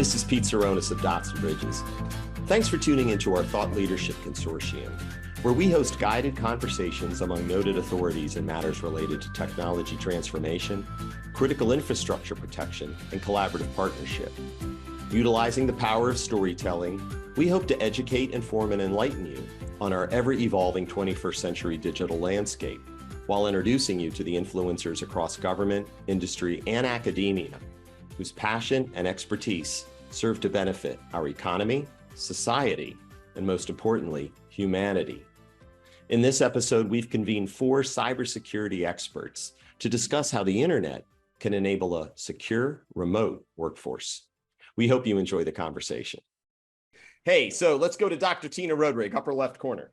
This is Pete Saronis of Dots and Bridges. Thanks for tuning into our Thought Leadership Consortium, where we host guided conversations among noted authorities in matters related to technology transformation, critical infrastructure protection, and collaborative partnership. Utilizing the power of storytelling, we hope to educate, inform, and enlighten you on our ever-evolving 21st century digital landscape, while introducing you to the influencers across government, industry, and academia, whose passion and expertise serve to benefit our economy, society, and most importantly, humanity. In this episode, we've convened 4 cybersecurity experts to discuss how the internet can enable a secure, remote workforce. We hope you enjoy the conversation. Hey, so let's go to Dr. Tina Rodrigue, upper left corner.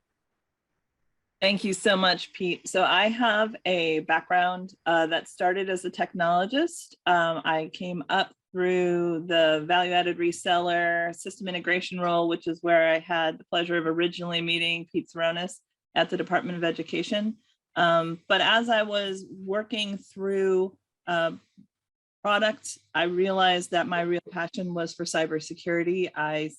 Thank you so much, Pete. So I have a background that started as a technologist. I came up through the value-added reseller system integration role, which is where I had the pleasure of originally meeting Pete Saronis at the Department of Education. But as I was working through product, I realized that my real passion was for cybersecurity. I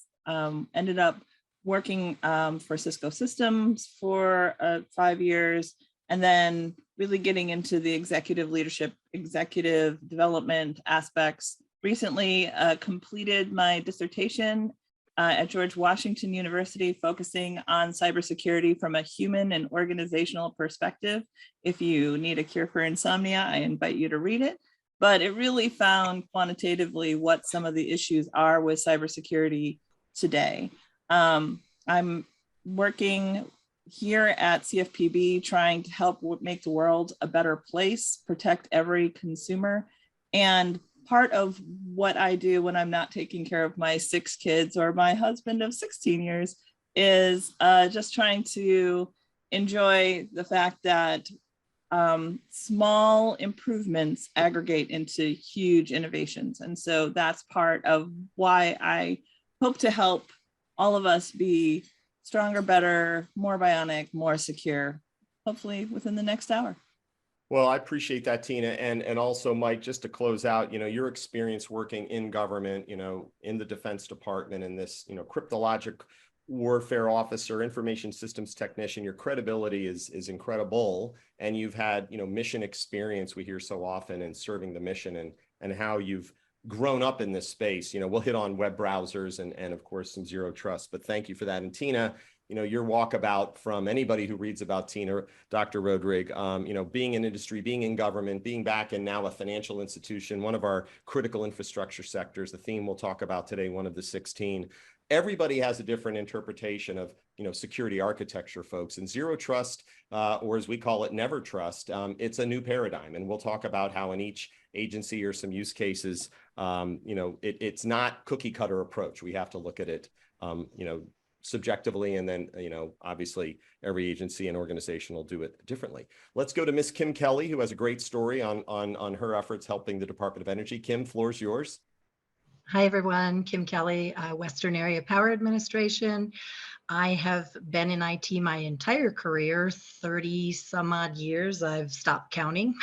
ended up working for Cisco Systems for 5 years, and then really getting into the executive leadership, executive development aspects. Recently completed my dissertation at George Washington University, focusing on cybersecurity from a human and organizational perspective. If you need a cure for insomnia, I invite you to read it. But it really found quantitatively what some of the issues are with cybersecurity today. I'm working here at CFPB trying to help make the world a better place, protect every consumer. And part of what I do when I'm not taking care of my 6 kids or my husband of 16 years is just trying to enjoy the fact that small improvements aggregate into huge innovations. And so that's part of why I hope to help all of us be stronger, better, more bionic, more secure, hopefully within the next hour. Well, I appreciate that, Tina. And also, Mike, just to close out, your experience working in government, in the Defense Department, and this, cryptologic warfare officer, information systems technician, your credibility is incredible. And you've had, mission experience we hear so often in serving the mission, and how you've grown up in this space. We'll hit on web browsers and of course some zero trust, but thank you for that. And Tina, your walkabout from anybody who reads about Tina, Dr. Rodrigue, being in industry, being in government, being back in now a financial institution, one of our critical infrastructure sectors, the theme we'll talk about today, one of the 16. Everybody has a different interpretation of, security architecture, folks. And zero trust, or as we call it, never trust, it's a new paradigm. And we'll talk about how in each agency or some use cases, it's not cookie cutter approach. We have to look at it, subjectively, and then, obviously every agency and organization will do it differently. Let's go to Miss Kim Kelly, who has a great story on her efforts helping the Department of Energy. Kim, floor is yours. Hi, everyone. Kim Kelly, Western Area Power Administration. I have been in IT my entire career, 30 some odd years. I've stopped counting.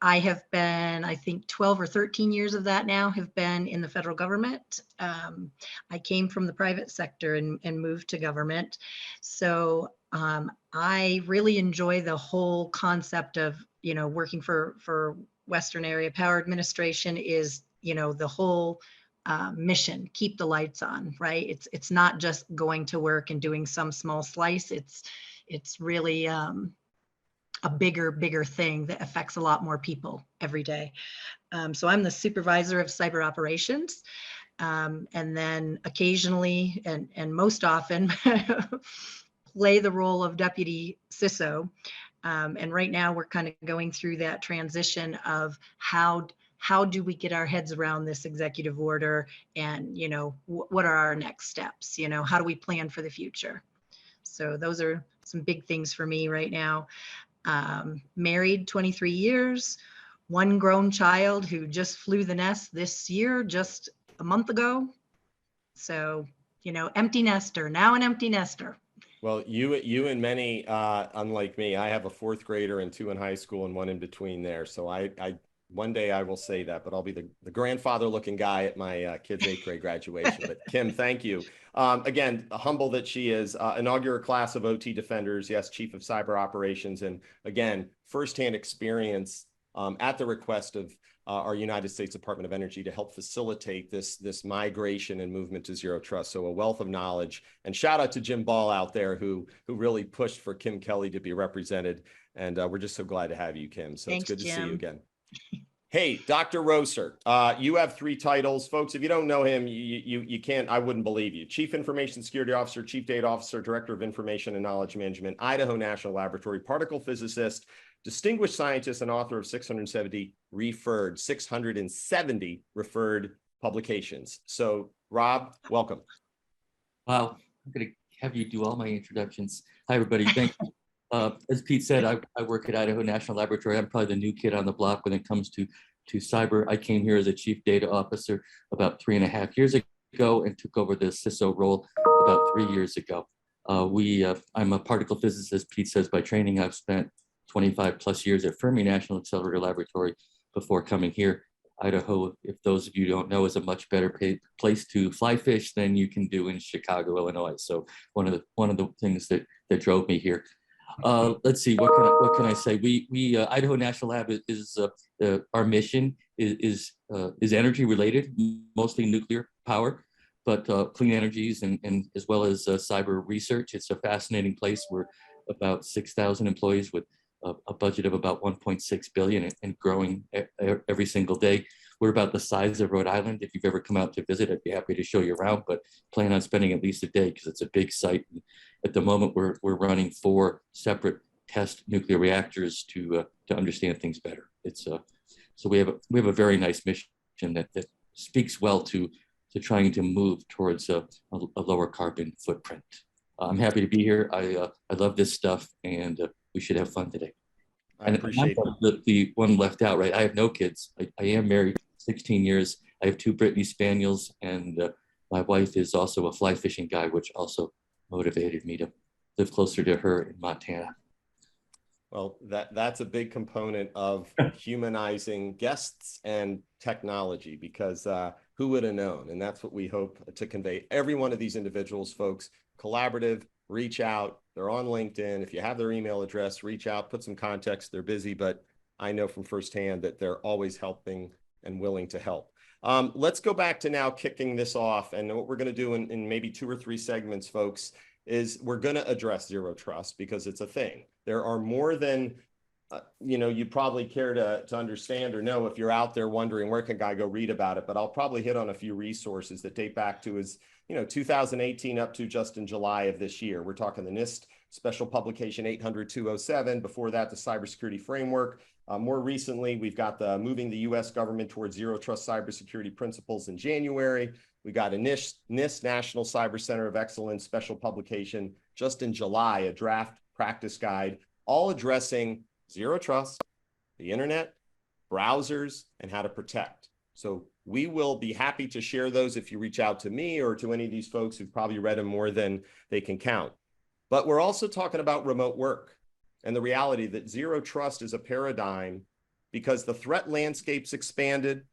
I have been, I think 12 or 13 years of that now have been in the federal government. I came from the private sector and moved to government. So I really enjoy the whole concept of, working for Western Area Power Administration is, the whole mission, keep the lights on, right? It's not just going to work and doing some small slice. It's really a bigger thing that affects a lot more people every day. So I'm the supervisor of cyber operations, and then occasionally and most often play the role of deputy CISO. And right now we're kind of going through that transition of how do we get our heads around this executive order, and what are our next steps? How do we plan for the future? So those are some big things for me right now. Married 23 years, 1 grown child who just flew the nest this year, just a month ago. So, empty nester, now an empty nester. Well, you and many, unlike me, I have a 4th grader and 2 in high school and 1 in between there. So I One day I will say that, but I'll be the grandfather looking guy at my kid's 8th grade graduation. But Kim, thank you. Again, humble that she is, inaugural class of OT Defenders. Yes, Chief of Cyber Operations. And again, firsthand experience at the request of our United States Department of Energy to help facilitate this migration and movement to zero trust. So a wealth of knowledge. And shout out to Jim Ball out there who really pushed for Kim Kelly to be represented. And we're just so glad to have you, Kim. So Thanks, it's good to Jim. see you again. Hey, Dr. Roser, you have 3 titles. Folks, if you don't know him, you can't, I wouldn't believe you. Chief Information Security Officer, Chief Data Officer, Director of Information and Knowledge Management, Idaho National Laboratory, particle physicist, distinguished scientist, and author of 670 referred publications. So, Rob, welcome. Wow, I'm going to have you do all my introductions. Hi, everybody. Thank you. As Pete said, I work at Idaho National Laboratory. I'm probably the new kid on the block when it comes to cyber. I came here as a chief data officer about 3.5 years ago and took over the CISO role about 3 years ago. I'm a particle physicist, Pete says, by training. I've spent 25 plus years at Fermi National Accelerator Laboratory before coming here. Idaho, if those of you don't know, is a much better place to fly fish than you can do in Chicago, Illinois. So one of the things that drove me here. Let's see, what can I say? We Idaho National Lab is our mission is energy related, mostly nuclear power, but clean energies and as well as cyber research. It's a fascinating place. We're about 6,000 employees with a budget of about 1.6 billion and growing every single day. We're about the size of Rhode Island. If you've ever come out to visit, I'd be happy to show you around, but plan on spending at least a day because it's a big site. At the moment, we're running 4 separate test nuclear reactors to understand things better. It's so we have a very nice mission that speaks well to trying to move towards a lower carbon footprint. I'm happy to be here. I love this stuff, and we should have fun today. I appreciate the one left out, right? I have no kids. I am married 16 years. I have 2 Brittany Spaniels, and my wife is also a fly fishing guide, which also motivated me to live closer to her in Montana. Well, that's a big component of humanizing guests and technology, because who would have known? And that's what we hope to convey. Every one of these individuals, folks, collaborative, reach out. They're on LinkedIn. If you have their email address, reach out, put some context. They're busy, but I know from firsthand that they're always helping and willing to help. Let's go back to now kicking this off. And what we're going to do in maybe 2 or 3 segments, folks, is we're going to address zero trust because it's a thing. There are more than, you'd probably care to understand or know if you're out there wondering where can I go read about it. But I'll probably hit on a few resources that date back to 2018 up to just in July of this year. We're talking the NIST special publication 800-207. Before that, the cybersecurity framework. More recently, we've got the moving the U.S. government towards zero trust cybersecurity principles in January. We got a NIST National Cyber Center of Excellence special publication just in July, a draft practice guide, all addressing zero trust, the internet, browsers, and how to protect. So we will be happy to share those if you reach out to me or to any of these folks who've probably read them more than they can count. But we're also talking about remote work and the reality that zero trust is a paradigm because the threat landscape's expanded.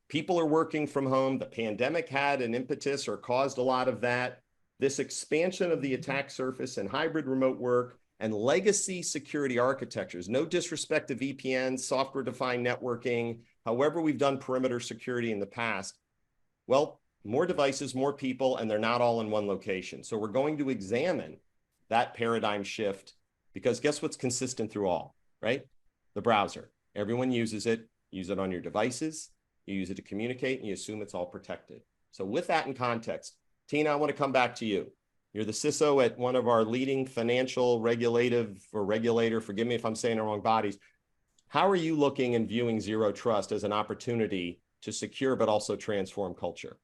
People are working from home. The pandemic had an impetus or caused a lot of that. This expansion of the attack surface and hybrid remote work and legacy security architectures, no disrespect to VPNs, software-defined networking, however we've done perimeter security in the past. Well, more devices, more people, and they're not all in one location. So we're going to examine that paradigm shift because guess what's consistent through all, right? The browser. Everyone uses it. Use it on your devices. You use it to communicate, and you assume it's all protected. So with that in context, Tina, I want to come back to you. You're the CISO at one of our leading financial regulator, forgive me if I'm saying the wrong bodies. How are you looking and viewing zero trust as an opportunity to secure but also transform culture?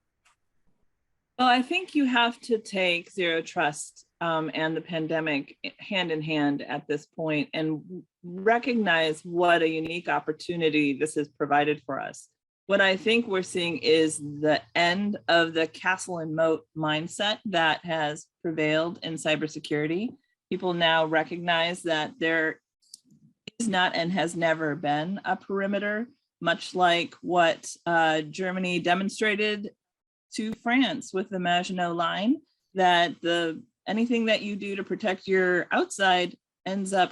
Well, I think you have to take zero trust and the pandemic hand in hand at this point and recognize what a unique opportunity this has provided for us. What I think we're seeing is the end of the castle and moat mindset that has prevailed in cybersecurity. People now recognize that there is is not and has never been a perimeter, much like what Germany demonstrated to France with the Maginot Line, that anything that you do to protect your outside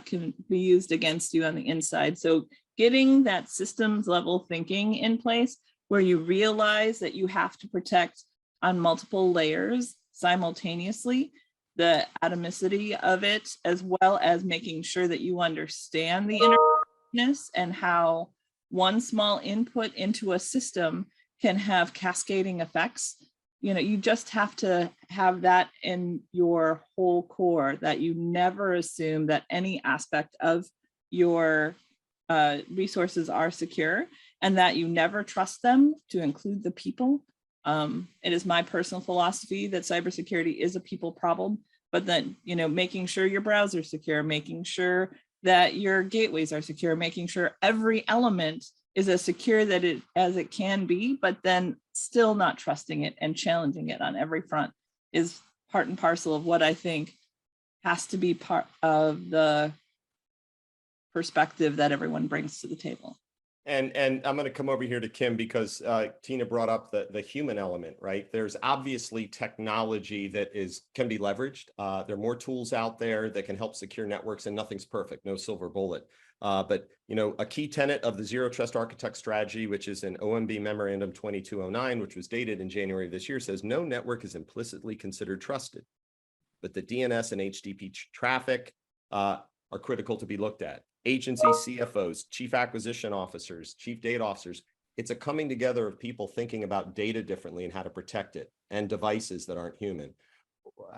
can be used against you on the inside. So getting that systems level thinking in place where you realize that you have to protect on multiple layers simultaneously, the atomicity of it, as well as making sure that you understand the interdependence and how one small input into a system can have cascading effects. You know, you just have to have that in your whole core, that you never assume that any aspect of your resources are secure, and that you never trust them, to include the people. It is my personal philosophy that cybersecurity is a people problem, but then, you know, making sure your browser is secure, making sure that your gateways are secure, making sure every element is as secure as it can be, but then still not trusting it and challenging it on every front is part and parcel of what I think has to be part of the perspective that everyone brings to the table. And I'm going to come over here to Kim because Tina brought up the human element, right? There's obviously technology that can be leveraged. There are more tools out there that can help secure networks, and nothing's perfect, no silver bullet. But, you know, a key tenet of the Zero Trust Architect strategy, which is an OMB Memorandum 2209, which was dated in January of this year, says no network is implicitly considered trusted, but the DNS and HTTP traffic are critical to be looked at. Agency CFOs, chief acquisition officers, chief data officers, it's a coming together of people thinking about data differently and how to protect it, and devices that aren't human.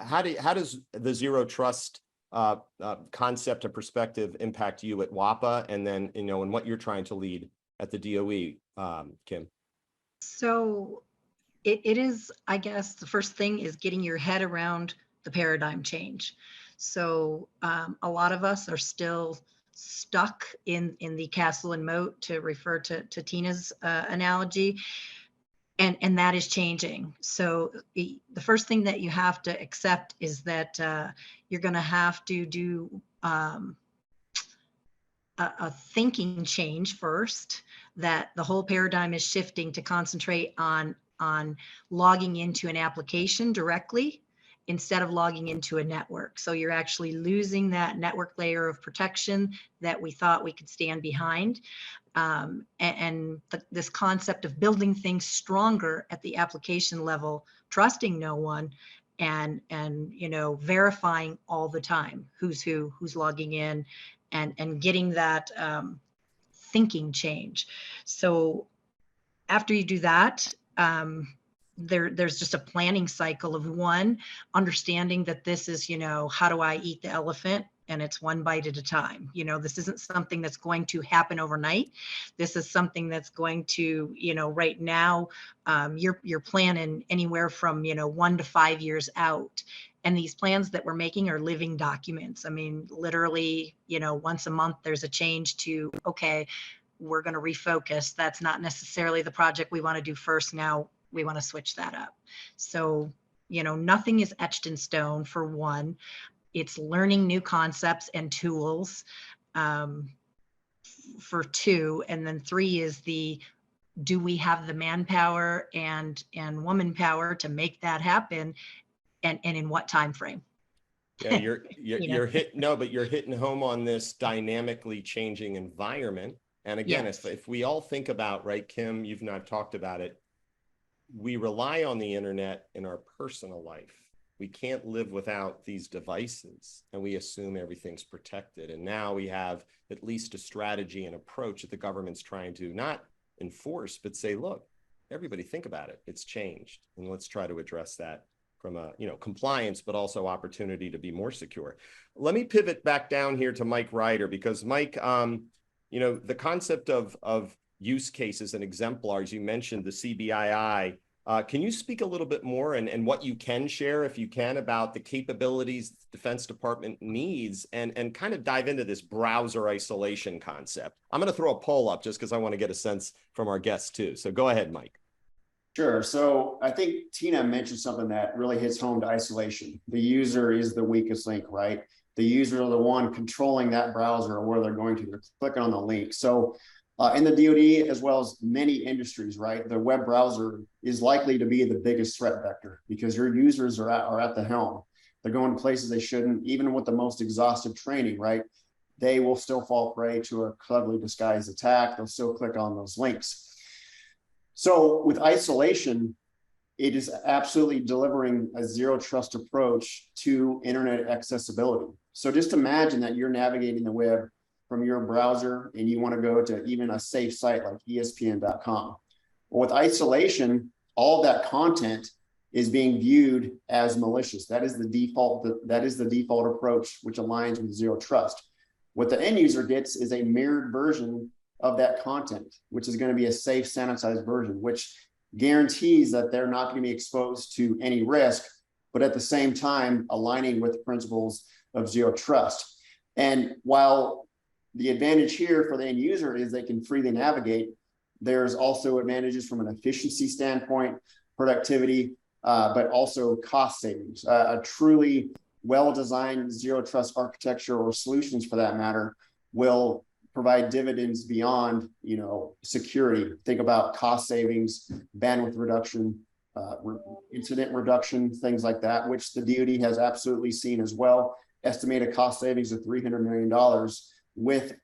How does the zero trust concept and perspective impact you at WAPA, and then, you know, and what you're trying to lead at the DOE, Kim? So it is, I guess, the first thing is getting your head around the paradigm change. So a lot of us are still stuck in the castle and moat, to refer to Tina's analogy, and that is changing. So the first thing that you have to accept is that you're going to have to do a thinking change first, that the whole paradigm is shifting to concentrate on logging into an application directly instead of logging into a network. So you're actually losing that network layer of protection that we thought we could stand behind. This concept of building things stronger at the application level, trusting no one, and you know, verifying all the time who's logging in, and getting that thinking change. So after you do that, there's just a planning cycle of one, understanding that this is, you know, how do I eat the elephant? And it's one bite at a time. You know, this isn't something that's going to happen overnight. This is something that's going to, you know, right now, you're planning anywhere from, you know, 1 to 5 years out. And these plans that we're making are living documents. I mean, literally, you know, once a month, there's a change to, okay, we're going to refocus. That's not necessarily the project we want to do first. Now we want to switch that up. So, you know, nothing is etched in stone, for one. It's learning new concepts and tools, for two. And then three is do we have the manpower and woman power to make that happen, and in what time frame? Yeah, you're hitting home on this dynamically changing environment. And again, Yes. if we all think about, right, Kim, you've not talked about it, we rely on the internet in our personal life. We can't live without these devices, and we assume everything's protected. And now we have at least a strategy and approach that the government's trying to not enforce, but say, look, everybody think about it. It's changed, and let's try to address that from a, you know, compliance, but also opportunity to be more secure. Let me pivot back down here to Mike Ryder, because Mike, you know, the concept of use cases and exemplars, you mentioned the CBII. Can you speak a little bit more and what you can share, if you can, about the capabilities the Defense Department needs, and kind of dive into this browser isolation concept? I'm going to throw a poll up just because I want to get a sense from our guests too. So go ahead, Mike. Sure. So I think Tina mentioned something that really hits home to isolation. The user is the weakest link, right? the user are the one controlling that browser or where they're going to. They're clicking on the link. So in the DoD, as well as many industries, right, the web browser is likely to be the biggest threat vector because your users are at the helm. They're going to places they shouldn't, even with the most exhaustive training, right? They will still fall prey to a cleverly disguised attack. They'll still click on those links. So with isolation, it is absolutely delivering a zero trust approach to internet accessibility. So just imagine that you're navigating the web from your browser and you want to go to even a safe site like ESPN.com. Well, with isolation, all that content is being viewed as malicious. That is the default approach, which aligns with zero trust. What the end user gets is a mirrored version of that content, which is going to be a safe, sanitized version, which guarantees that they're not going to be exposed to any risk, but at the same time, aligning with the principles of zero trust. And while the advantage here for the end user is they can freely navigate, there's also advantages from an efficiency standpoint, productivity, but also cost savings. A truly well-designed zero trust architecture or solutions for that matter will provide dividends beyond, security. Think about cost savings, bandwidth reduction, incident reduction, things like that, which the DoD has absolutely seen as well. Estimated cost savings of $300 million with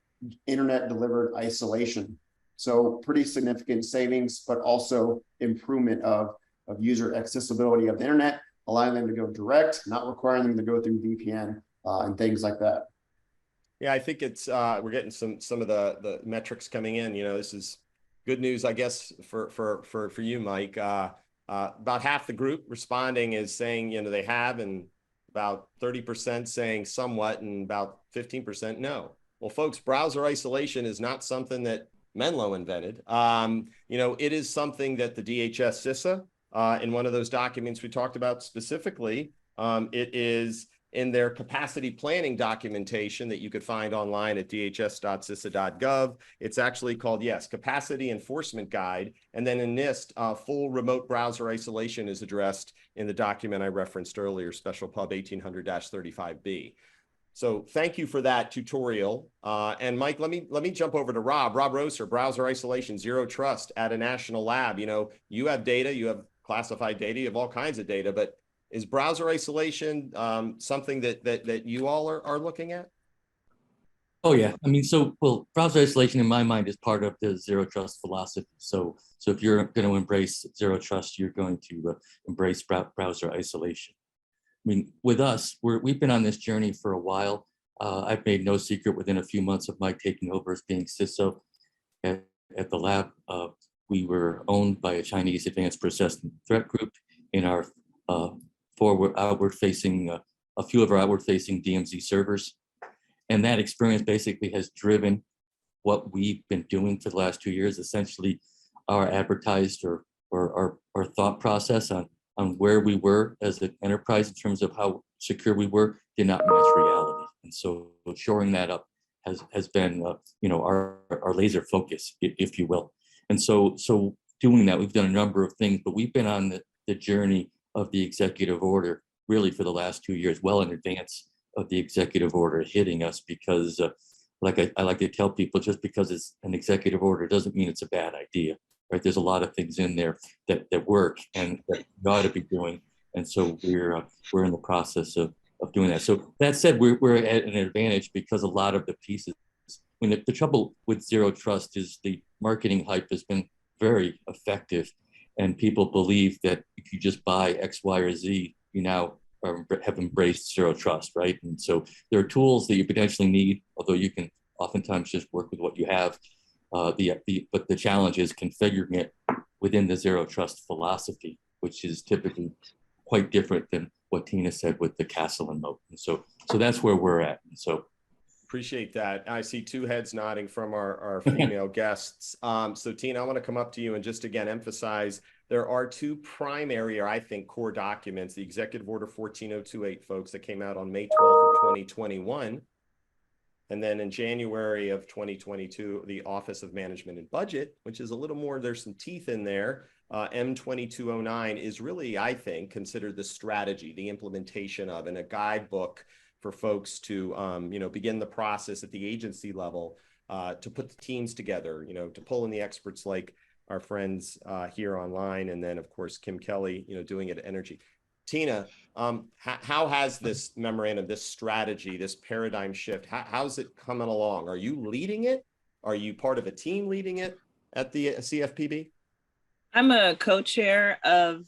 internet delivered isolation. So pretty significant savings, but also improvement of user accessibility of the internet, allowing them to go direct, not requiring them to go through VPN and things like that. Yeah, I think it's we're getting some of the metrics coming in. This is good news, I guess, for you, Mike. About half the group responding is saying they have, and about 30% saying somewhat, and about 15% no. Well, folks, browser isolation is not something that Menlo invented. It is something that the DHS CISA, in one of those documents we talked about specifically, it is in their capacity planning documentation that you could find online at dhs.cisa.gov. It's actually called, Capacity Enforcement Guide. And then in NIST, full remote browser isolation is addressed in the document I referenced earlier, Special Pub 1800-35B. So thank you for that tutorial. And Mike, let me jump over to Rob Roser, browser isolation, zero trust at a national lab. You have data, you have classified data, you have all kinds of data, but is browser isolation something that you all are looking at? Oh yeah, browser isolation in my mind is part of the zero trust philosophy. So if you're going to embrace zero trust, you're going to embrace browser isolation. With us, we've been on this journey for a while. I've made no secret within a few months of my taking over as being CISO at the lab. We were owned by a Chinese advanced persistent threat group in our a few of our outward-facing DMZ servers. And that experience basically has driven what we've been doing for the last 2 years, essentially our advertised or our thought process on where we were as an enterprise in terms of how secure we were did not match reality. And so shoring that up has been our laser focus, if you will. And so doing that, we've done a number of things, but we've been on the journey of the executive order really for the last 2 years, well in advance of the executive order hitting us, because like I like to tell people, just because it's an executive order doesn't mean it's a bad idea, right? There's a lot of things in there that work and that you ought to be doing. And so we're in the process of doing that. So that said, we're at an advantage because a lot of the pieces, the trouble with zero trust is the marketing hype has been very effective. And people believe that if you just buy X, Y, or Z, you now have embraced zero trust, right? And so there are tools that you potentially need, although you can oftentimes just work with what you have. But the challenge is configuring it within the zero trust philosophy, which is typically quite different than what Tina said with the castle and moat. And so that's where we're at. And so appreciate that. I see two heads nodding from our female guests. So Tina, I want to come up to you and just again emphasize there are two primary, or I think core documents, the Executive Order 14028, folks, that came out on May 12th of 2021. And then in January of 2022, the Office of Management and Budget, which is a little more, there's some teeth in there. M2209 is really, I think, considered the strategy, the implementation of, and a guidebook for folks to, begin the process at the agency level to put the teams together, to pull in the experts like our friends here online, and then of course Kim Kelly, doing it at Energy. Tina, how has this memorandum, this strategy, this paradigm shift, how's it coming along? Are you leading it? Are you part of a team leading it at the CFPB? I'm a co-chair of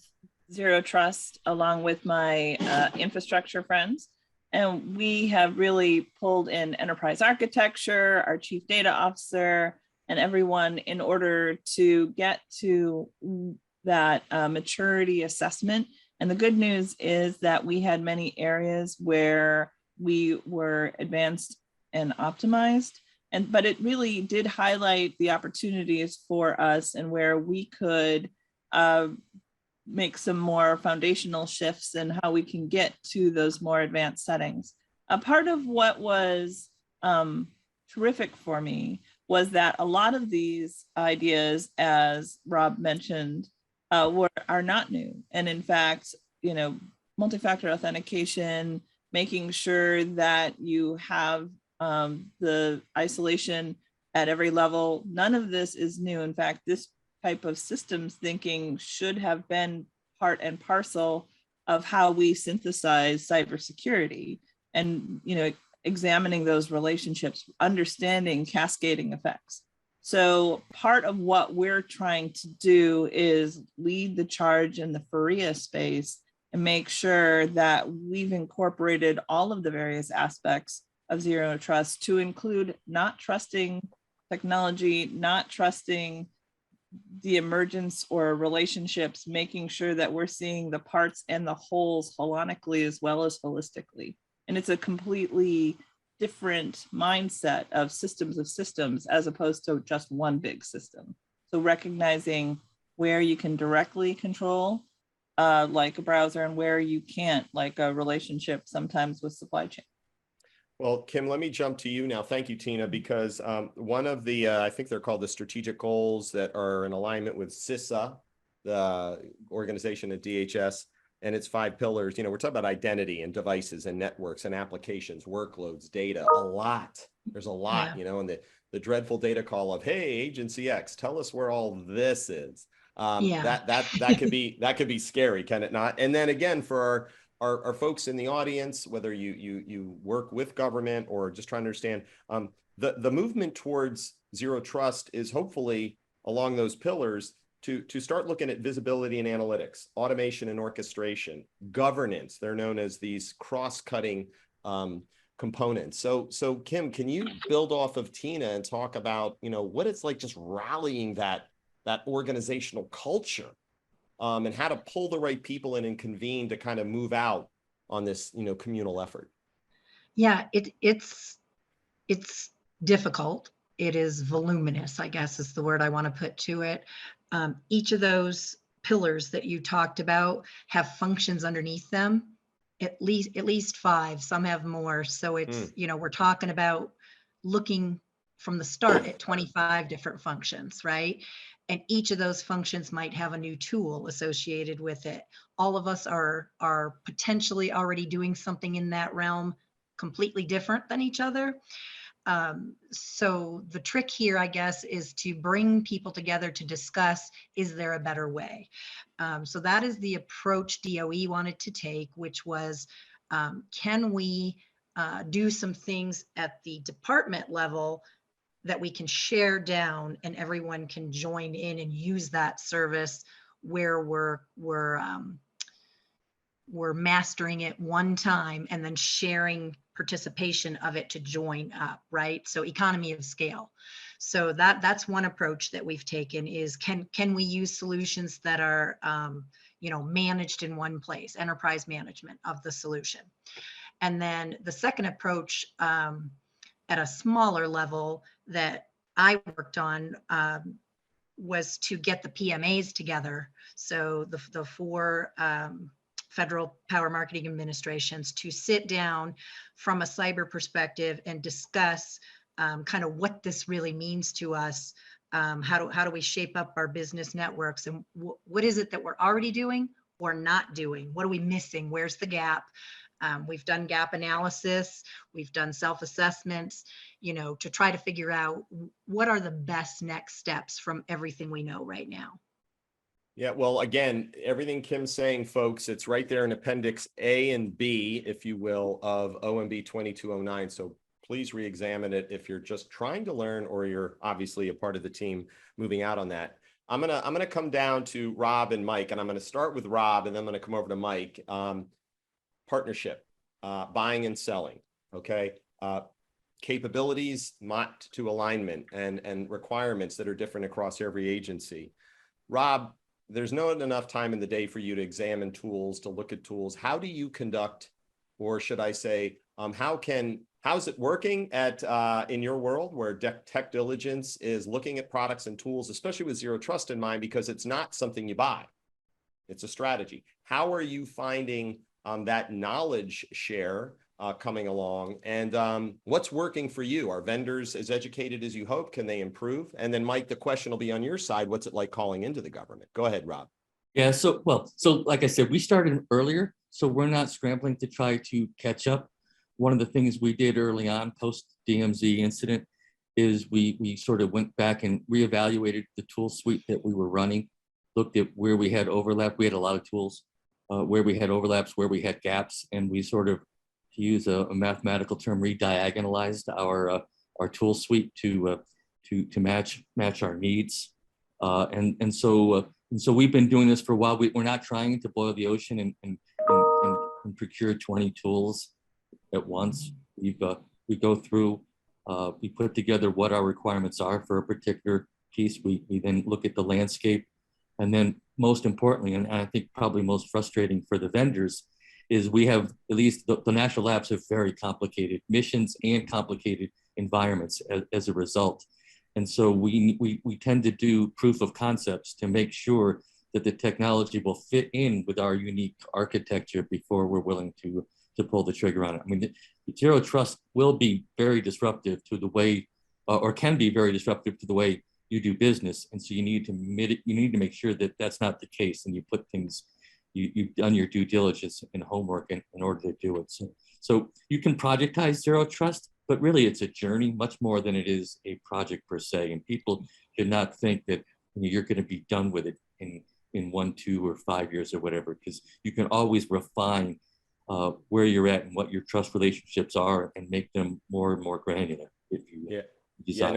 Zero Trust along with my infrastructure friends. And we have really pulled in enterprise architecture, our chief data officer, and everyone in order to get to that maturity assessment. And the good news is that we had many areas where we were advanced and optimized. But it really did highlight the opportunities for us and where we could make some more foundational shifts in how we can get to those more advanced settings. A part of what was terrific for me was that a lot of these ideas, as Rob mentioned, are not new. And in fact, multi-factor authentication, making sure that you have the isolation at every level, none of this is new. In fact, this type of systems thinking should have been part and parcel of how we synthesize cybersecurity and, examining those relationships, understanding cascading effects. So part of what we're trying to do is lead the charge in the FOREA space and make sure that we've incorporated all of the various aspects of Zero Trust to include not trusting technology, not trusting the emergence or relationships, making sure that we're seeing the parts and the wholes holonically as well as holistically. And it's a completely different mindset of systems as opposed to just one big system. So recognizing where you can directly control, like a browser, and where you can't, like a relationship sometimes with supply chain. Well, Kim, let me jump to you now. Thank you, Tina, because one of the, I think they're called the strategic goals that are in alignment with CISA, the organization at DHS, and its 5 pillars. We're talking about identity and devices and networks and applications, workloads, data, a lot. There's a lot, and the dreadful data call of, hey, agency X, tell us where all this is. That could be scary, can it not? And then again, for our folks in the audience, whether you work with government or just trying to understand, the movement towards Zero Trust is hopefully along those pillars to start looking at visibility and analytics, automation and orchestration, governance. They're known as these cross-cutting components. So Kim, can you build off of Tina and talk about what it's like just rallying that organizational culture? And how to pull the right people in and convene to kind of move out on this, communal effort. Yeah, it's difficult. It is voluminous, I guess is the word I want to put to it. Each of those pillars that you talked about have functions underneath them, at least 5. Some have more. So it's we're talking about looking from the start at 25 different functions, right? And each of those functions might have a new tool associated with it. All of us are potentially already doing something in that realm completely different than each other. So the trick here, I guess, is to bring people together to discuss, is there a better way? So that is the approach DOE wanted to take, which was, can we do some things at the department level that we can share down and everyone can join in and use that service where we're mastering it one time and then sharing participation of it to join up, right? So economy of scale. So that's one approach that we've taken is can we use solutions that are managed in one place, enterprise management of the solution. And then the second approach at a smaller level that I worked on was to get the PMAs together. So the 4 federal power marketing administrations to sit down from a cyber perspective and discuss kind of what this really means to us. How do we shape up our business networks, and what is it that we're already doing or not doing? What are we missing? Where's the gap? We've done gap analysis, we've done self-assessments, to try to figure out what are the best next steps from everything we know right now. Yeah, well, again, everything Kim's saying, folks, it's right there in Appendix A and B, if you will, of OMB 2209. So please re-examine it if you're just trying to learn or you're obviously a part of the team moving out on that. I'm gonna come down to Rob and Mike, and I'm gonna start with Rob, and then I'm gonna come over to Mike. Partnership, buying and selling, okay? Capabilities mapped to alignment and requirements that are different across every agency. Rob, there's not enough time in the day for you to examine tools, to look at tools. How do you conduct, or should I say, how's it working in your world where tech diligence is looking at products and tools, especially with zero trust in mind, because it's not something you buy, it's a strategy. How are you finding that knowledge share coming along, and what's working for you? Are vendors as educated as you hope? Can they improve? And then Mike, the question will be on your side. What's it like calling into the government? Go ahead, Rob. Yeah, so like I said, we started earlier, so we're not scrambling to try to catch up. One of the things we did early on post DMZ incident is we sort of went back and reevaluated the tool suite that we were running, looked at where we had overlap. We had a lot of tools, where we had overlaps, where we had gaps, and we sort of, to use a mathematical term, re-diagonalized our tool suite to match our needs. And so we've been doing this for a while. We're not trying to boil the ocean and procure 20 tools at once. We go through, we put together what our requirements are for a particular piece. We then look at the landscape, and then most importantly, and I think probably most frustrating for the vendors, is we have, at least the national labs have very complicated missions and complicated environments as a result. And so we tend to do proof of concepts to make sure that the technology will fit in with our unique architecture before we're willing to pull the trigger on it. I mean, the zero trust will be very disruptive to the way, or can be very disruptive to the way you do business. And so you need to make sure that that's not the case, and you put things, you've done your due diligence and homework in order to do it. So you can projectize zero trust, but really it's a journey much more than it is a project per se. And people should not think that you're going to be done with it in 1, 2, or 5 years or whatever, because you can always refine where you're at and what your trust relationships are and make them more and more granular if you decide.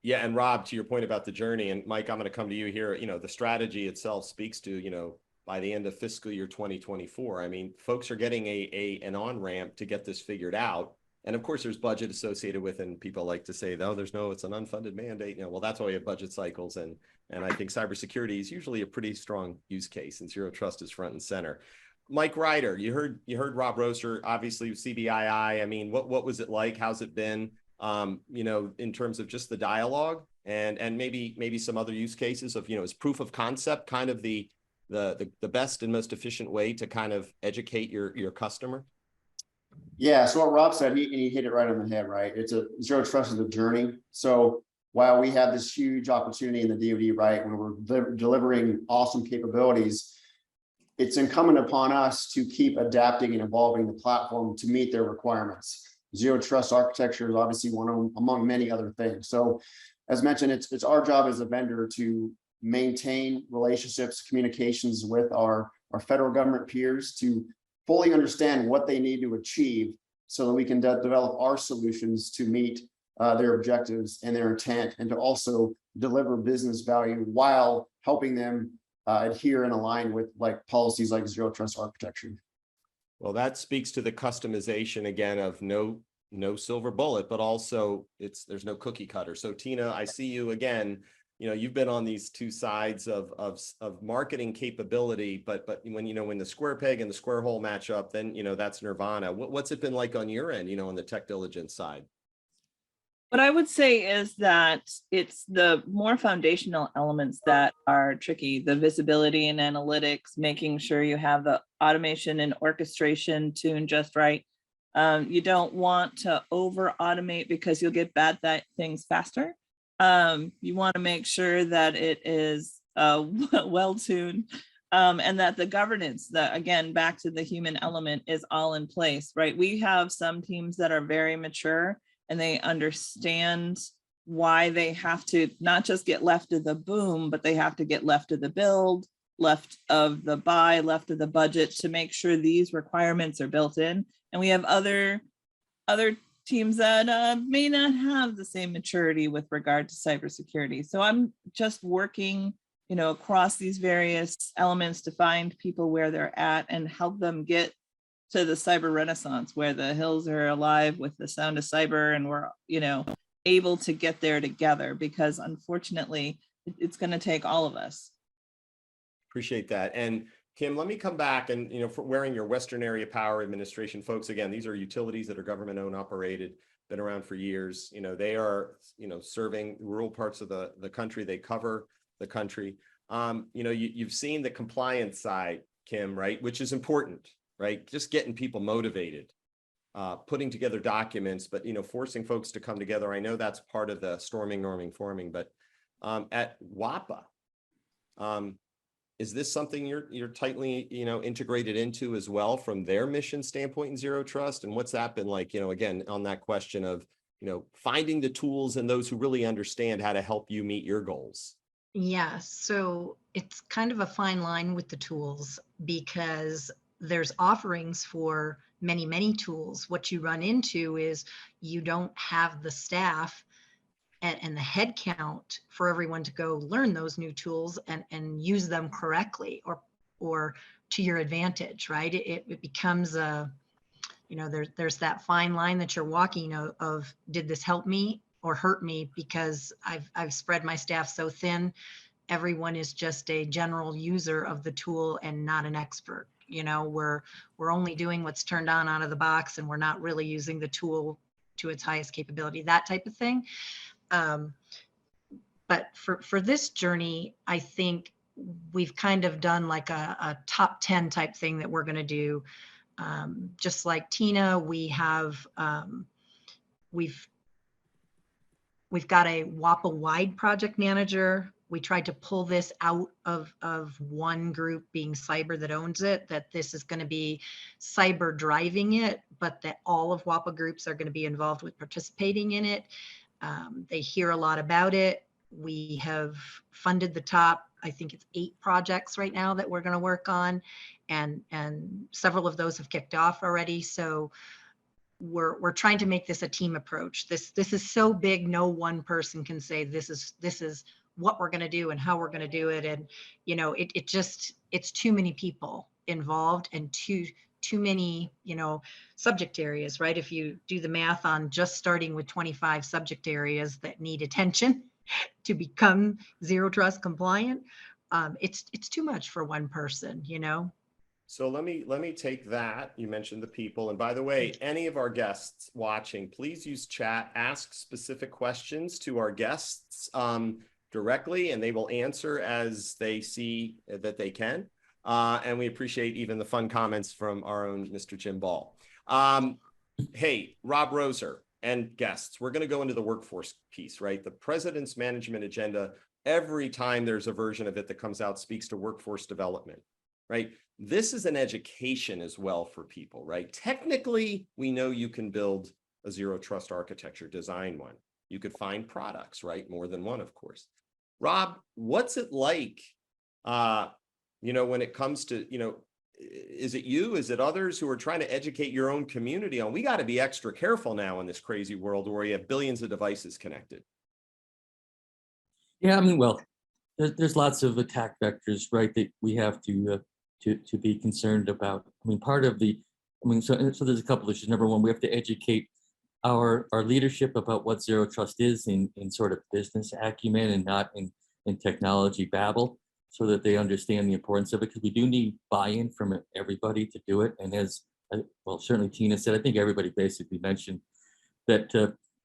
Yeah, and Rob, to your point about the journey, and Mike, I'm going to come to you here. The strategy itself speaks to, by the end of fiscal year 2024, I mean, folks are getting an on-ramp to get this figured out. And of course, there's budget associated with, and people like to say, it's an unfunded mandate. Well, that's why we have budget cycles. And I think cybersecurity is usually a pretty strong use case, and zero trust is front and center. Mike Ryder, you heard Rob Roser, obviously CBII. I mean, what was it like? How's it been? In terms of just the dialogue and maybe some other use cases of, is proof of concept kind of the best and most efficient way to kind of educate your customer? Yeah, so what Rob said, he hit it right on the head, right? It's zero trust is a journey. So while we have this huge opportunity in the DoD, right, when we're delivering awesome capabilities, it's incumbent upon us to keep adapting and evolving the platform to meet their requirements. Zero trust architecture is obviously one among many other things. So as mentioned, it's our job as a vendor to maintain relationships, communications with our federal government peers to fully understand what they need to achieve so that we can develop our solutions to meet their objectives and their intent, and to also deliver business value while helping them adhere and align with policies like zero trust architecture. Well, that speaks to the customization again of no silver bullet, but also there's no cookie cutter. So Tina, I see you again. You've been on these two sides of marketing capability, but when the square peg and the square hole match up, then that's nirvana. What's it been like on your end, on the tech diligence side? What I would say is that it's the more foundational elements that are tricky, the visibility and analytics, making sure you have the automation and orchestration tuned just right. You don't want to over automate because you'll get bad things faster. You want to make sure that it is well tuned. and that the governance, that again, back to the human element, is all in place, right? We have some teams that are very mature and they understand why they have to not just get left of the boom, but they have to get left of the build, left of the buy, left of the budget to make sure these requirements are built in. And we have other teams that may not have the same maturity with regard to cybersecurity. So I'm just working, you know, across these various elements to find people where they're at and help them get to the cyber renaissance, where the hills are alive with the sound of cyber and we're, you know, able to get there together, because unfortunately it's going to take all of us. Appreciate that. And Kim, let me come back and, you know, for wearing your Western Area Power Administration folks, again, these are utilities that are government owned, operated, been around for years. You know, they are, you know, serving rural parts of the country. They cover the country. You know, you've seen the compliance side, Kim, right? Which is important, right? Just getting people motivated, putting together documents, but, you know, forcing folks to come together. I know that's part of the storming, norming, forming, but at WAPA, is this something you're tightly, you know, integrated into as well from their mission standpoint in Zero Trust? And what's that been like, you know, again, on that question of, you know, finding the tools and those who really understand how to help you meet your goals? Yeah, so it's kind of a fine line with the tools, because there's offerings for many, many tools. What you run into is you don't have the staff and the head count for everyone to go learn those new tools and use them correctly or to your advantage, right? It becomes a, you know, there's that fine line that you're walking of did this help me or hurt me, because I've spread my staff so thin. Everyone is just a general user of the tool and not an expert. You know, we're only doing what's turned on out of the box, and we're not really using the tool to its highest capability, that type of thing. But for this journey, I think we've kind of done like a top 10 type thing that we're going to do. Just like Tina, we have we've got a WAPA wide project manager. We tried to pull this out of one group being cyber that owns it, that this is going to be cyber driving it, but that all of WAPA groups are going to be involved with participating in it. They hear a lot about it. We have funded the top, I think it's 8 projects right now that we're going to work on, and several of those have kicked off already. So we're trying to make this a team approach. This is so big, no one person can say this is what we're going to do and how we're going to do it. And you know, it's too many people involved and too many, you know, subject areas, right? If you do the math on just starting with 25 subject areas that need attention to become Zero Trust compliant, it's too much for one person, you know. So let me take that. You mentioned the people. And by the way, any of our guests watching, please use chat, ask specific questions to our guests directly, and they will answer as they see that they can. And we appreciate even the fun comments from our own Mr. Jim Ball. Hey, Rob Roser and guests, we're going to go into the workforce piece, right? The president's management agenda, every time there's a version of it that comes out, speaks to workforce development, right? This is an education as well for people, right? Technically, we know you can build a Zero Trust architecture, design one. You could find products, right? More than one, of course. Rob, what's it like, you know, when it comes to, you know, is it you, is it others who are trying to educate your own community on, we got to be extra careful now in this crazy world where you have billions of devices connected? Yeah, I mean, well, there's lots of attack vectors, right, that we have to be concerned about. I mean, part of the, I mean, so there's a couple issues. Number one, we have to educate our leadership about what Zero Trust is in sort of business acumen and not in technology babble, so that they understand the importance of it, because we do need buy-in from everybody to do it. And as, well, certainly Tina said, I think everybody basically mentioned that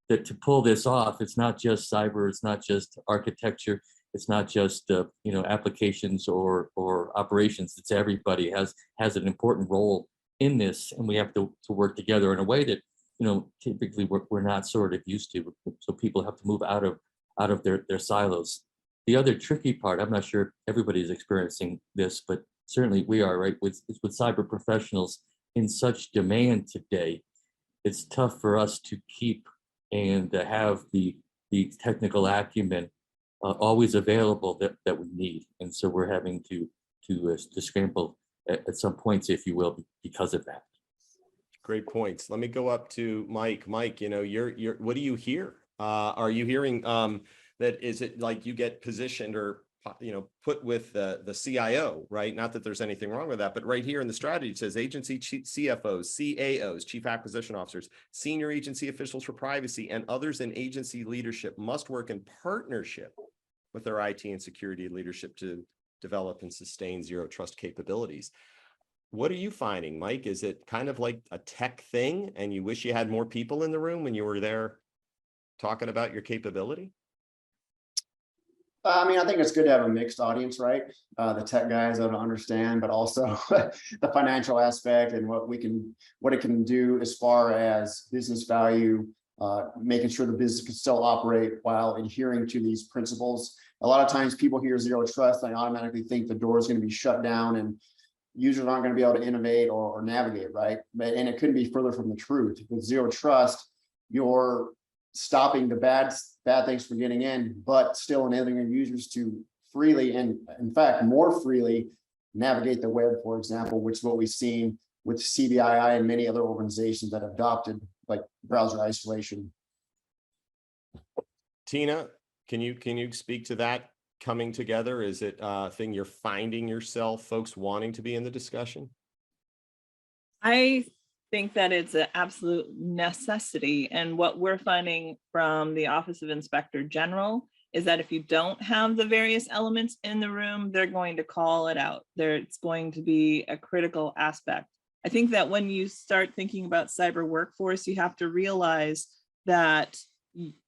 that to pull this off, it's not just cyber, it's not just architecture, it's not just you know, applications or operations. It's everybody has an important role in this, and we have to work together in a way that, you know, typically we're not sort of used to. So people have to move out of their silos. The other tricky part, I'm not sure everybody's experiencing this, but certainly we are, right? With cyber professionals in such demand today, it's tough for us to keep and to have the technical acumen always available that we need. And so we're having to scramble at some points, if you will, because of that. Great points. Let me go up to Mike. Mike, you're what do you hear? Are you hearing that is it like you get positioned or put with the CIO, right? Not that there's anything wrong with that, but right here in the strategy it says agency CFOs, CAOs, chief acquisition officers, senior agency officials for privacy, and others in agency leadership must work in partnership with their IT and security leadership to develop and sustain zero trust capabilities. What are you finding, Mike? Is it kind of like a tech thing and you wish you had more people in the room when you were there talking about your capability? I mean, I think it's good to have a mixed audience, right? The tech guys that understand, but also the financial aspect and what it can do as far as business value, making sure the business can still operate while adhering to these principles. A lot of times people hear zero trust, and they automatically think the door is going to be shut down and users aren't going to be able to innovate or navigate, right? And it couldn't be further from the truth. With zero trust, you're stopping the bad things from getting in, but still enabling your users to freely, and in fact, more freely navigate the web, for example, which is what we've seen with CBII and many other organizations that have adopted like browser isolation. Tina, can you speak to that coming together? Is it a thing you're finding yourself, folks wanting to be in the discussion? I think that it's an absolute necessity. And what we're finding from the Office of Inspector General is that if you don't have the various elements in the room, they're going to call it out. It's going to be a critical aspect. I think that when you start thinking about cyber workforce, you have to realize that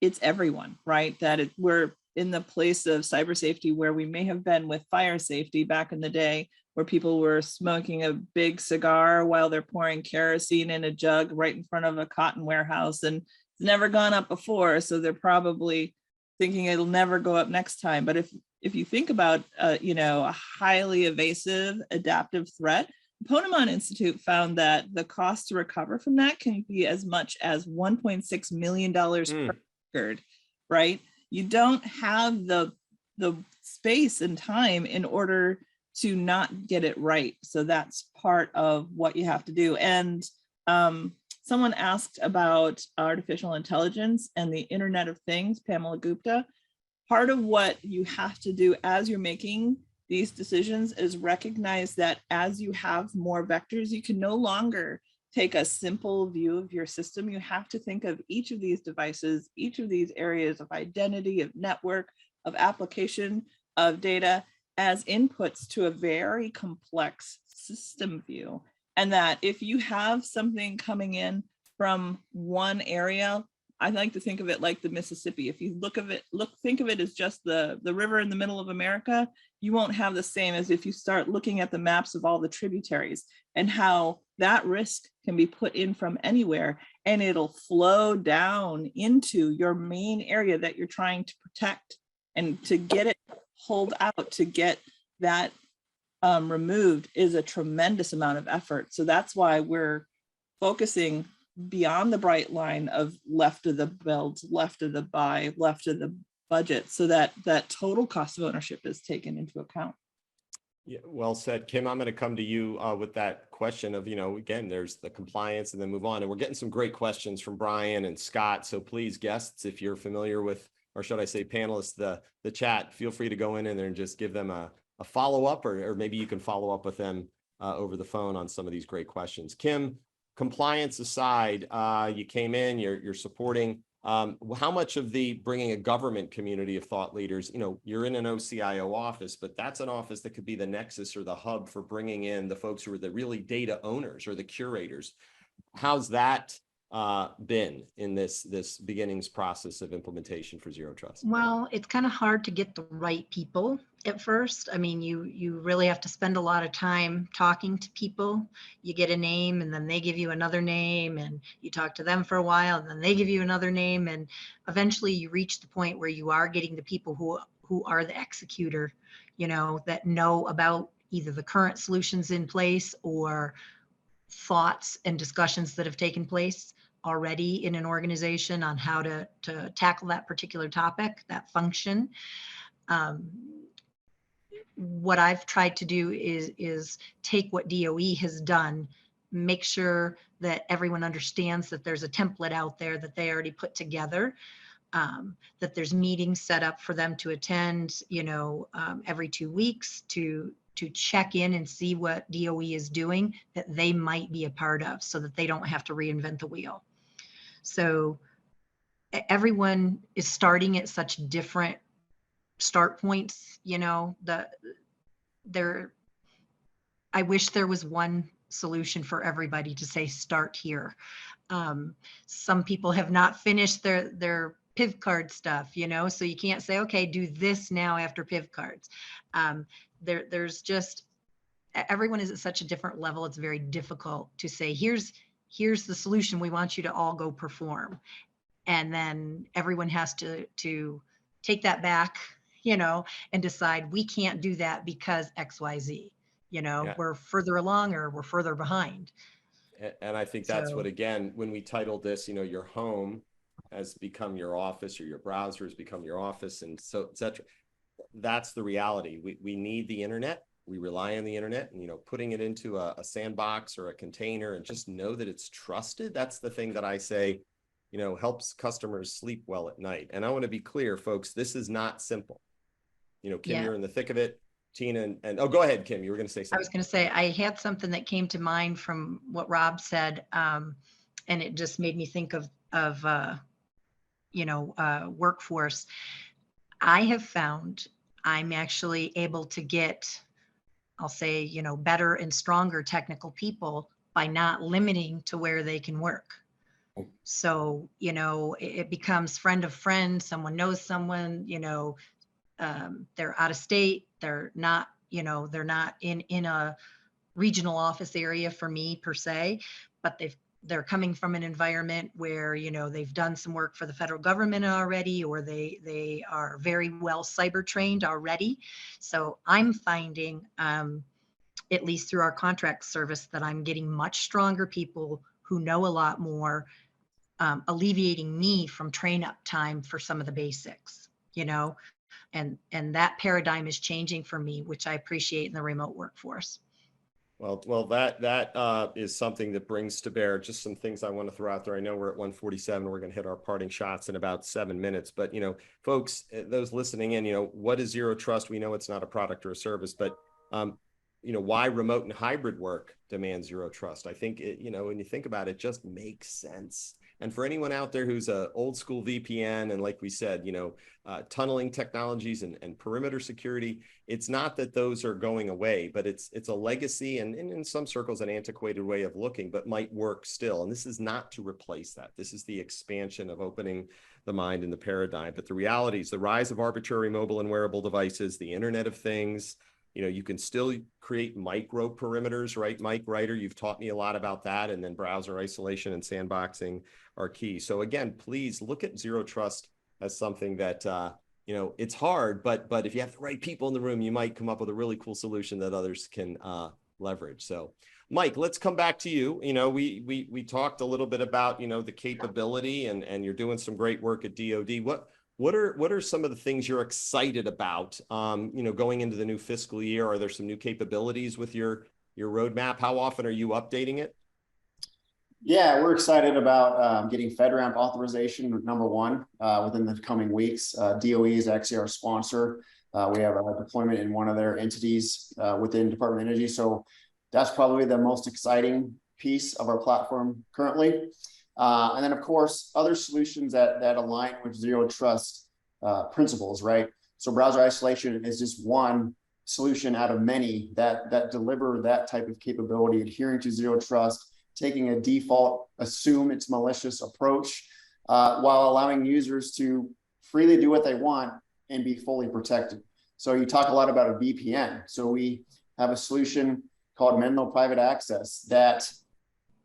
it's everyone, right? That we're in the place of cyber safety where we may have been with fire safety back in the day, where people were smoking a big cigar while they're pouring kerosene in a jug right in front of a cotton warehouse, and it's never gone up before, so they're probably thinking it'll never go up next time. But if you think about a highly evasive adaptive threat, the Ponemon Institute found that the cost to recover from that can be as much as $1.6 million per record, right? You don't have the space and time in order to not get it right. So that's part of what you have to do. And someone asked about artificial intelligence and the Internet of Things, Pamela Gupta. Part of what you have to do as you're making these decisions is recognize that as you have more vectors, you can no longer take a simple view of your system. You have to think of each of these devices, each of these areas of identity, of network, of application, of data as inputs to a very complex system view. And that if you have something coming in from one area, I like to think of it like the Mississippi. If you think of it as just the river in the middle of America, you won't have the same as if you start looking at the maps of all the tributaries and how that risk can be put in from anywhere, and it'll flow down into your main area that you're trying to protect. And to get it pulled out, to get that removed is a tremendous amount of effort. So that's why we're focusing beyond the bright line of left of the build, left of the buy, left of the budget, so that that total cost of ownership is taken into account. Yeah, well said, Kim. I'm going to come to you with that question of, again, there's the compliance and then move on. And we're getting some great questions from Brian and Scott. So please, guests, if you're familiar with, or should I say panelists, the chat, feel free to go in there and just give them a follow-up, or maybe you can follow up with them over the phone on some of these great questions. Kim, compliance aside, you came in, you're supporting. How much of the bringing a government community of thought leaders, you're in an OCIO office, but that's an office that could be the nexus or the hub for bringing in the folks who are the really data owners or the curators. How's that been in this beginnings process of implementation for zero trust? Well, it's kind of hard to get the right people at first. I mean, you really have to spend a lot of time talking to people. You get a name and then they give you another name, and you talk to them for a while and then they give you another name, and eventually you reach the point where you are getting the people who are the executor, that know about either the current solutions in place or thoughts and discussions that have taken place already in an organization on how to tackle that particular topic, that function. What I've tried to do is take what DOE has done, make sure that everyone understands that there's a template out there that they already put together, that there's meetings set up for them to attend, every 2 weeks to check in and see what DOE is doing that they might be a part of, so that they don't have to reinvent the wheel. So everyone is starting at such different start points, I wish there was one solution for everybody to say, start here. Some people have not finished their PIV card stuff, so you can't say, okay, do this now after PIV cards. There's just, everyone is at such a different level. It's very difficult to say, here's the solution. We want you to all go perform. And then everyone has to take that back, and decide we can't do that because XYZ, Yeah. we're further along or we're further behind. And I think that's what, again, when we titled this, your home has become your office, or your browser has become your office, and so et cetera. That's the reality. We need the internet. We rely on the internet, and, putting it into a sandbox or a container and just know that it's trusted. That's the thing that I say, helps customers sleep well at night. And I want to be clear, folks, this is not simple. Kim, Yeah. You're in the thick of it. Tina and oh, go ahead, Kim. You were going to say something. I was going to say, I had something that came to mind from what Rob said, and it just made me think of workforce. I have found I'm actually able to get, I'll say, better and stronger technical people by not limiting to where they can work. So, it becomes friend of friend. Someone knows someone, they're out of state. They're not, they're not in a regional office area for me per se, but they're coming from an environment where, they've done some work for the federal government already, or they are very well cyber trained already. So I'm finding, at least through our contract service, that I'm getting much stronger people who know a lot more, alleviating me from train up time for some of the basics, and that paradigm is changing for me, which I appreciate in the remote workforce. Well, that is something that brings to bear just some things I want to throw out there. I know we're at 1:47. We're going to hit our parting shots in about 7 minutes. But, folks, those listening in, what is Zero Trust? We know it's not a product or a service, but, why remote and hybrid work demands Zero Trust? I think, when you think about it, it just makes sense. And for anyone out there who's a old school VPN, and like we said, tunneling technologies and perimeter security, it's not that those are going away, but it's a legacy and in some circles an antiquated way of looking, but might work still. And this is not to replace that. This is the expansion of opening the mind and the paradigm. But the reality is the rise of arbitrary mobile and wearable devices, the Internet of Things. You can still create micro perimeters, right? Mike Reiter, you've taught me a lot about that. And then browser isolation and sandboxing are key. So again, please look at Zero Trust as something that, it's hard, but if you have the right people in the room, you might come up with a really cool solution that others can leverage. So Mike, let's come back to you. We talked a little bit about, the capability and you're doing some great work at DoD. What are some of the things you're excited about, going into the new fiscal year? Are there some new capabilities with your roadmap? How often are you updating it? Yeah, we're excited about getting FedRAMP authorization, number one, within the coming weeks. DOE is actually our sponsor. We have a deployment in one of their entities within Department of Energy. So that's probably the most exciting piece of our platform currently. And then, of course, other solutions that align with Zero Trust principles, right? So browser isolation is just one solution out of many that deliver that type of capability, adhering to Zero Trust, taking a default, assume it's malicious approach, while allowing users to freely do what they want and be fully protected. So you talk a lot about a VPN. So we have a solution called Menlo Private Access that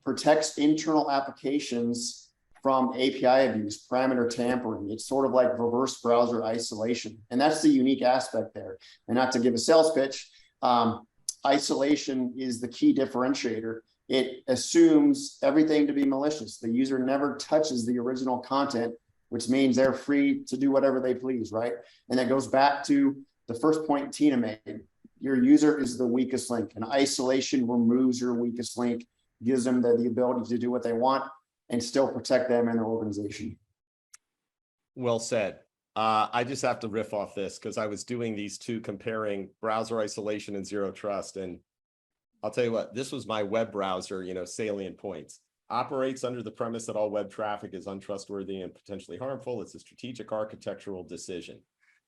protects internal applications from API abuse, parameter tampering. It's sort of like reverse browser isolation. And that's the unique aspect there. And not to give a sales pitch, isolation is the key differentiator. It assumes everything to be malicious. The user never touches the original content, which means they're free to do whatever they please, right? And that goes back to the first point Tina made. Your user is the weakest link, and isolation removes your weakest link, gives them the ability to do what they want and still protect them and their organization. Well said. I just have to riff off this because I was doing these two, comparing browser isolation and zero trust. And I'll tell you what, this was my web browser, salient points. Operates under the premise that all web traffic is untrustworthy and potentially harmful. It's a strategic architectural decision.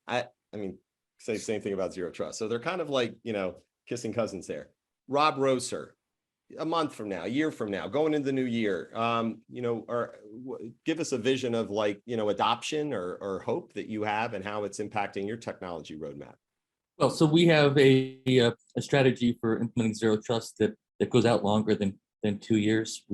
I mean, say the same thing about zero trust. So they're kind of like, kissing cousins there. Rob Roser, a month from now, a year from now, going into the new year, give us a vision of adoption or hope that you have and how it's impacting your technology roadmap. Well, so we have a strategy for implementing zero trust that goes out longer than 2 years.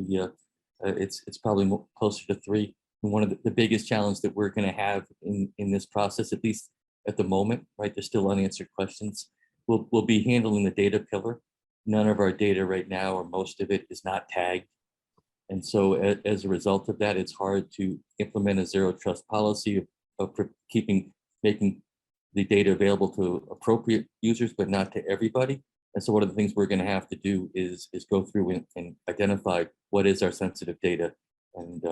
It's probably closer to 3. And one of the biggest challenges that we're going to have in this process, at least at the moment, right? There's still unanswered questions. We'll be handling the data pillar. None of our data right now, or most of it, is not tagged. And so as a result of that, it's hard to implement a zero trust policy of making the data available to appropriate users, but not to everybody. And so one of the things we're going to have to do is go through and identify what is our sensitive data and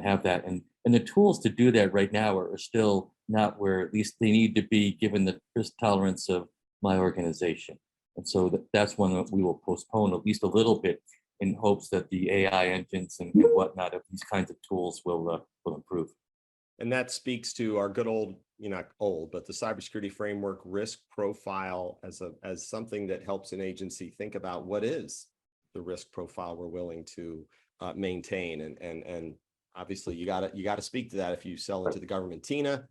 have that. And the tools to do that right now are still not where at least they need to be given the risk tolerance of my organization. And so that's one that we will postpone at least a little bit in hopes that the AI engines and whatnot of these kinds of tools will improve. And that speaks to our good old, not old, but the cybersecurity framework risk profile as something that helps an agency think about what is the risk profile we're willing to maintain. And obviously you gotta speak to that if you sell into the government. Tina,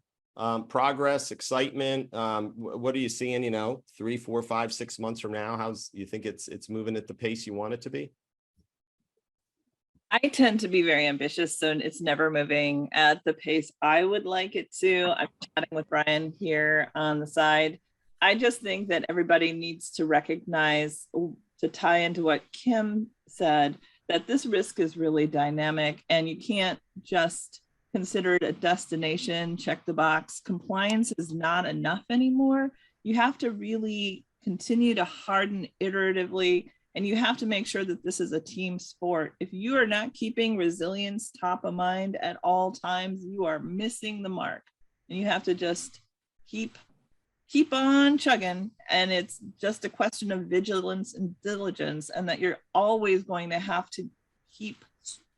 progress, excitement, what are you seeing, 3, 4, 5, 6 months from now? You think it's moving at the pace you want it to be? I tend to be very ambitious, so it's never moving at the pace I would like it to. I'm chatting with Brian here on the side. I just think that everybody needs to recognize, to tie into what Kim said, that this risk is really dynamic and you can't just consider it a destination, check the box. Compliance is not enough anymore. You have to really continue to harden iteratively, and you have to make sure that this is a team sport. If you are not keeping resilience top of mind at all times, you are missing the mark. And you have to just keep on chugging. And it's just a question of vigilance and diligence, and that you're always going to have to keep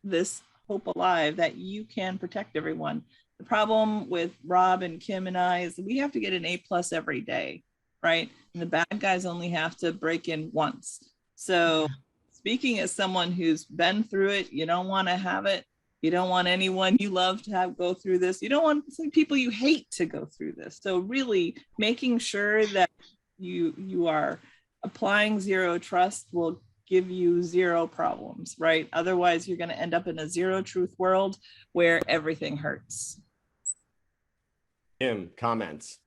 this hope alive that you can protect everyone. The problem with Rob and Kim and I is we have to get an A+ every day, right? And the bad guys only have to break in once. So speaking as someone who's been through it, you don't want to have it. You don't want anyone you love to have go through this. You don't want some people you hate to go through this. So really making sure that you are applying zero trust will give you zero problems, right? Otherwise, you're going to end up in a zero truth world where everything hurts. Kim, comments?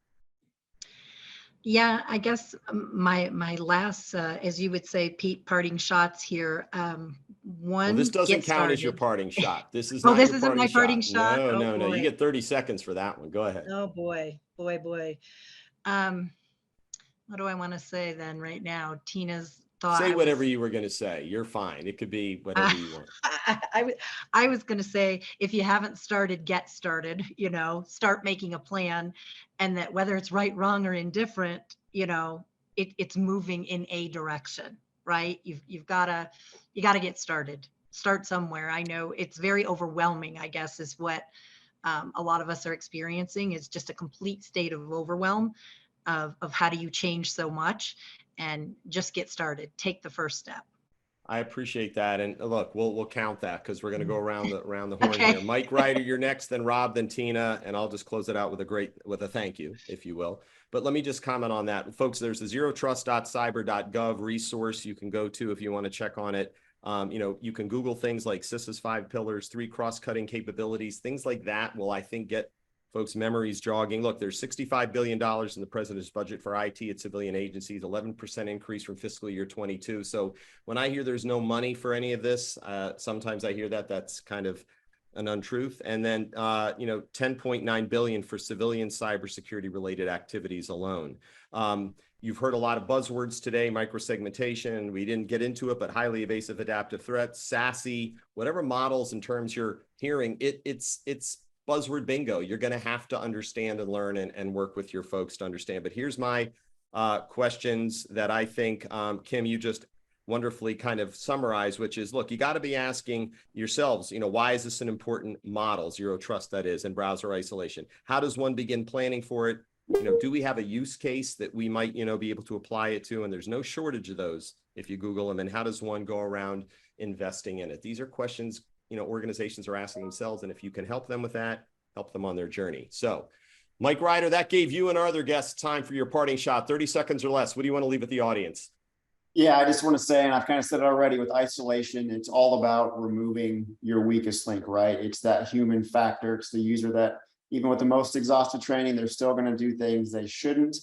Yeah, I guess my last, as you would say, Pete, parting shots here. One, Well, this doesn't count as your started. parting shot. This is Oh, not this your isn't my parting shot? No, Oh, no, no. You boy. get 30 seconds for that one. Go ahead. Oh, boy. What do I want to say then right now? Tina's thought. Say whatever you were going to say. You're fine. It could be whatever you want. I was going to say, if you haven't started, get started, start making a plan, and that whether it's right, wrong, or indifferent, it's moving in a direction, right? You gotta get started, start somewhere. I know it's very overwhelming, I guess, is what a lot of us are experiencing, is just a complete state of overwhelm of how do you change so much, and just get started, take the first step. I appreciate that. And look, we'll count that because we're going to go around the horn Okay. here. Mike Ryder, you're next, then Rob, then Tina, and I'll just close it out with a thank you, if you will. But let me just comment on that. Folks, there's a zerotrust.cyber.gov resource you can go to if you want to check on it. You can Google things like CISA's 5 pillars, 3 cross-cutting capabilities, things like that will, I think, get folks' memories jogging. Look, there's $65 billion in the president's budget for IT at civilian agencies, 11% increase from fiscal year 22. So when I hear there's no money for any of this, sometimes I hear that that's kind of an untruth. And then, you know, 10.9 billion for civilian cybersecurity related activities alone. You've heard a lot of buzzwords today, microsegmentation. We didn't get into it, but highly evasive adaptive threats, SASE, whatever models and terms you're hearing, it's buzzword bingo. You're going to have to understand and learn and work with your folks to understand. But here's my questions that I think, Kim, you just wonderfully kind of summarized, which is, look, you got to be asking yourselves, you know, why is this an important model, zero trust that is, and browser isolation? How does one begin planning for it? You know, do we have a use case that we might, you know, be able to apply it to? And there's no shortage of those if you Google them. And how does one go around investing in it? These are questions, you know, organizations are asking themselves. And if you can help them with that, help them on their journey. So, Mike Ryder, that gave you and our other guests time for your parting shot, 30 seconds or less. What do you want to leave with the audience? Yeah, I just want to say, and I've kind of said it already, with isolation, it's all about removing your weakest link, right? It's that human factor. It's the user that, even with the most exhaustive training, they're still going to do things they shouldn't.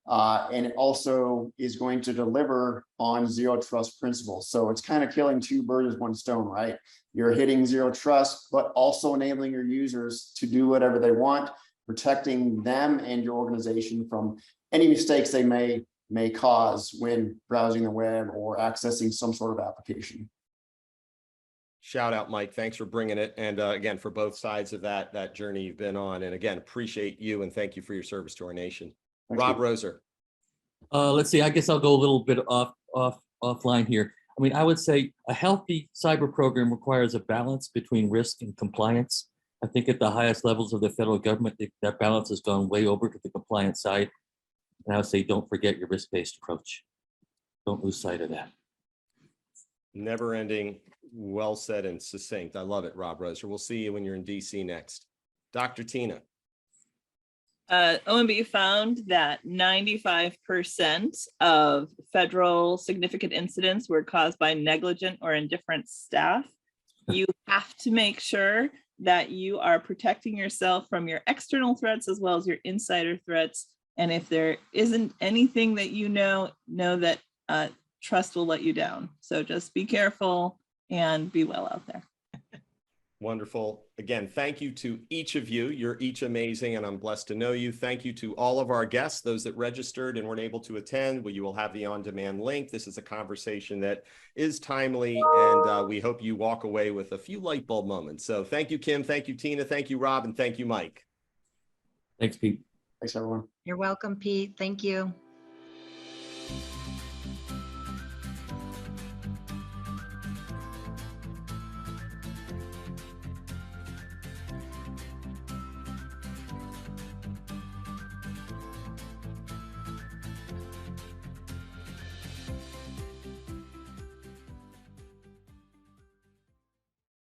And it also is going to deliver on zero trust principles. So it's kind of killing two birds with one stone, right? You're hitting zero trust, but also enabling your users to do whatever they want, protecting them and your organization from any mistakes they may cause when browsing the web or accessing some sort of application. Shout out, Mike. Thanks for bringing it. And again, for both sides of that journey you've been on. And again, appreciate you and thank you for your service to our nation. Thanks, Rob Steve. Roser. Let's see, I guess I'll go a little bit offline here. I mean, I would say a healthy cyber program requires a balance between risk and compliance. I think at the highest levels of the federal government, that balance has gone way over to the compliance side. And I would say, don't forget your risk-based approach. Don't lose sight of that. Never ending, well said and succinct. I love it, Rob Roser. We'll see you when you're in DC next. Dr. Tina. OMB found that 95% of federal significant incidents were caused by negligent or indifferent staff. You have to make sure that you are protecting yourself from your external threats as well as your insider threats. And if there isn't anything that you know that trust will let you down. So just be careful and be well out there. Wonderful. Again, thank you to each of you. You're each amazing, and I'm blessed to know you. Thank you to all of our guests, those that registered and weren't able to attend. Well, you will have the on-demand link. This is a conversation that is timely, and we hope you walk away with a few light bulb moments. So thank you, Kim. Thank you, Tina. Thank you, Rob. And thank you, Mike. Thanks, Pete. Thanks, everyone. You're welcome, Pete. Thank you.